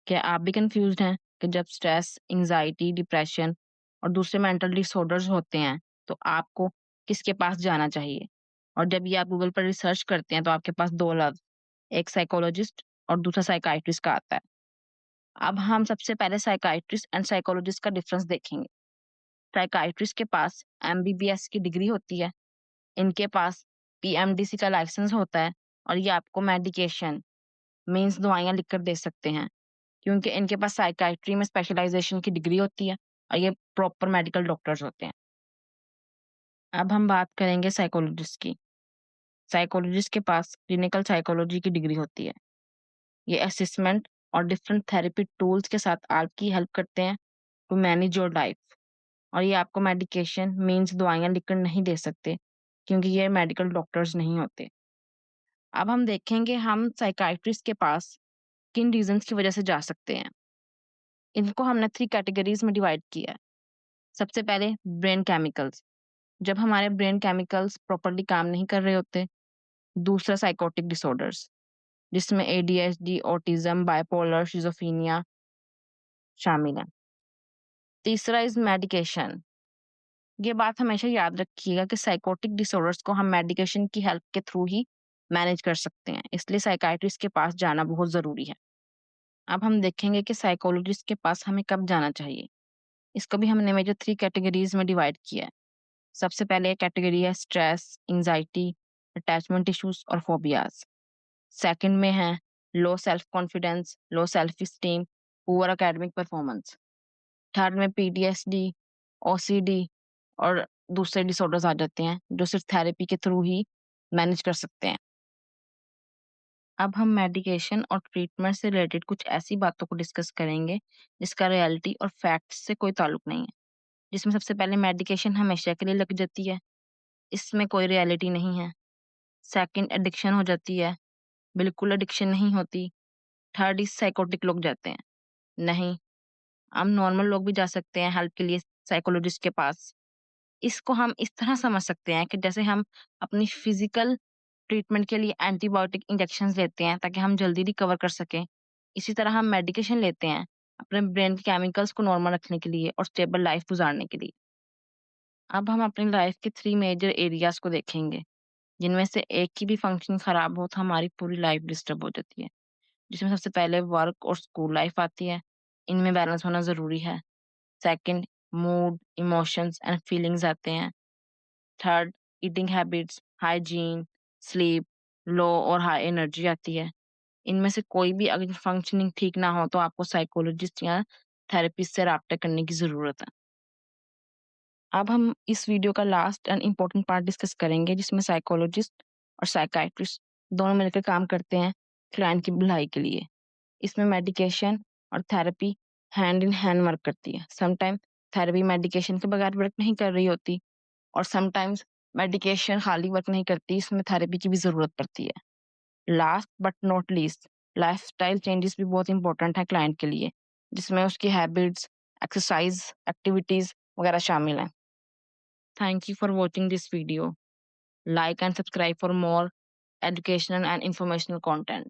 क्या आप भी कन्फ्यूज़्ड हैं कि जब स्ट्रेस, एंग्ज़ायटी, डिप्रेशन और दूसरे मेंटल डिसऑर्डर्स होते हैं, तो आपको किसके पास जाना चाहिए? और जब ये आप गूगल पर रिसर्च करते हैं, तो आपके पास 2 लफ्ज़, एक साइकोलॉजिस्ट और दूसरा साइकियाट्रिस्ट का आता है। अब हम सबसे पहले साइकियाट्रिस्ट एंड साइकोलॉजिस्ट का डिफरेंस देखेंगे। साइकियाट्रिस्ट के पास एमबीबीएस की डिग्री होती है, इनके पास पीएमडीसी का लाइसेंस होता है और ये आपको मेडिकेशन मीन्स दवाइयाँ लिख कर दे सकते हैं। क्योंकि इनके पास साइकियाट्री में स्पेशलाइज़ेशन की डिग्री होती है और ये प्रॉपर मेडिकल डॉक्टर्स होते हैं। अब हम बात करेंगे साइकोलॉजिस्ट की। साइकोलॉजिस्ट के पास क्लिनिकल साइकोलॉजी की डिग्री होती है। ये असेसमेंट और डिफरेंट थेरेपी टूल्स के साथ आपकी हेल्प करते हैं टू मैनेज योर लाइफ और ये आपको मेडिकेशन मीन्स दवाइयाँ लिखकर नहीं दे सकते क्योंकि ये मेडिकल डॉक्टर्स नहीं होते। अब हम देखेंगे हम साइकियाट्रिस्ट के पास किन रीज़न्स की वजह से जा सकते हैं। इनको हमने 3 कैटेगरीज़ में डिवाइड किया है। सबसे पहले ब्रेन केमिकल्स, जब हमारे ब्रेन केमिकल्स प्रॉपर्ली काम नहीं कर रहे होते। दूसरा साइकोटिक डिसऑर्डर्स, जिसमें एडीएचडी, ऑटिज्म, बाइपोलर, शिज़ोफ्रेनिया शामिल हैं। तीसरा इज़ मेडिकेशन। ये बात हमेशा याद रखिएगा कि साइकोटिक डिसऑर्डर्स को हम मेडिकेशन की हेल्प के थ्रू ही मैनेज कर सकते हैं, इसलिए साइकियाट्रिस्ट के पास जाना बहुत ज़रूरी है। अब हम देखेंगे कि साइकोलॉजिस्ट के पास हमें कब जाना चाहिए। इसको भी हमने मेजर 3 कैटेगरीज़ में डिवाइड किया है। सबसे पहले कैटेगरी है स्ट्रेस, एंग्जायटी, अटैचमेंट इश्यूज और फोबियाज। सेकंड में है low self confidence, low self esteem, poor academic performance. Third में पीटीएसडी, ओसीडी और दूसरे डिसऑर्डर्स आ जाते हैं जो सिर्फ थेरेपी के थ्रू ही मैनेज कर सकते हैं। अब हम मेडिकेशन और ट्रीटमेंट से रिलेटेड कुछ ऐसी बातों को डिस्कस करेंगे जिसका रियलिटी और फैक्ट से कोई ताल्लुक नहीं है। जिसमें सबसे पहले मेडिकेशन हमेशा के लिए लग जाती है, इसमें कोई रियलिटी नहीं है। सेकंड एडिक्शन हो जाती है, बिल्कुल एडिक्शन नहीं होती। थर्ड इज़ साइकोटिक लोग जाते हैं, नहीं, हम नॉर्मल लोग भी जा सकते हैं हेल्प के लिए साइकोलॉजिस्ट के पास। इसको हम इस तरह समझ सकते हैं कि जैसे हम अपनी फिज़िकल ट्रीटमेंट के लिए एंटीबायोटिक इंजेक्शंस लेते हैं ताकि हम जल्दी रिकवर कर सकें, इसी तरह हम मेडिकेशन लेते हैं अपने ब्रेन के केमिकल्स को नॉर्मल रखने के लिए और स्टेबल लाइफ गुज़ारने के लिए। अब हम अपनी लाइफ के 3 मेजर एरियाज़ को देखेंगे, जिनमें से एक की भी फंक्शन खराब हो तो हमारी पूरी लाइफ डिस्टर्ब हो जाती है। जिसमें सबसे पहले वर्क और स्कूल लाइफ आती है, इनमें बैलेंस होना ज़रूरी है। Second mood, emotions and feelings आते हैं। Third eating habits, hygiene, sleep, low और हाई एनर्जी आती है। इनमें से कोई भी अगर फंक्शनिंग ठीक ना हो तो आपको साइकोलॉजिस्ट या थेरेपिस्ट से राब्ता करने की ज़रूरत है। अब हम इस वीडियो का last and important part discuss करेंगे जिसमें साइकोलॉजिस्ट और साइकियाट्रिस्ट दोनों मिलकर काम करते हैं क्लाइंट की भलाई के लिए। इसमें मेडिकेशन और therapy hand in hand work करती है। समटाइम थेरेपी मेडिकेशन के बगैर वर्क नहीं कर रही होती और समटाइम्स मेडिकेशन खाली वर्क नहीं करती, इसमें थेरेपी की भी ज़रूरत पड़ती है। Last but not least, lifestyle changes भी बहुत इंपॉर्टेंट है क्लाइंट के लिए, जिसमें उसकी हैबिट्स, एक्सरसाइज, एक्टिविटीज़ वगैरह शामिल हैं। Thank you for watching this video. Like and subscribe for more educational and informational content.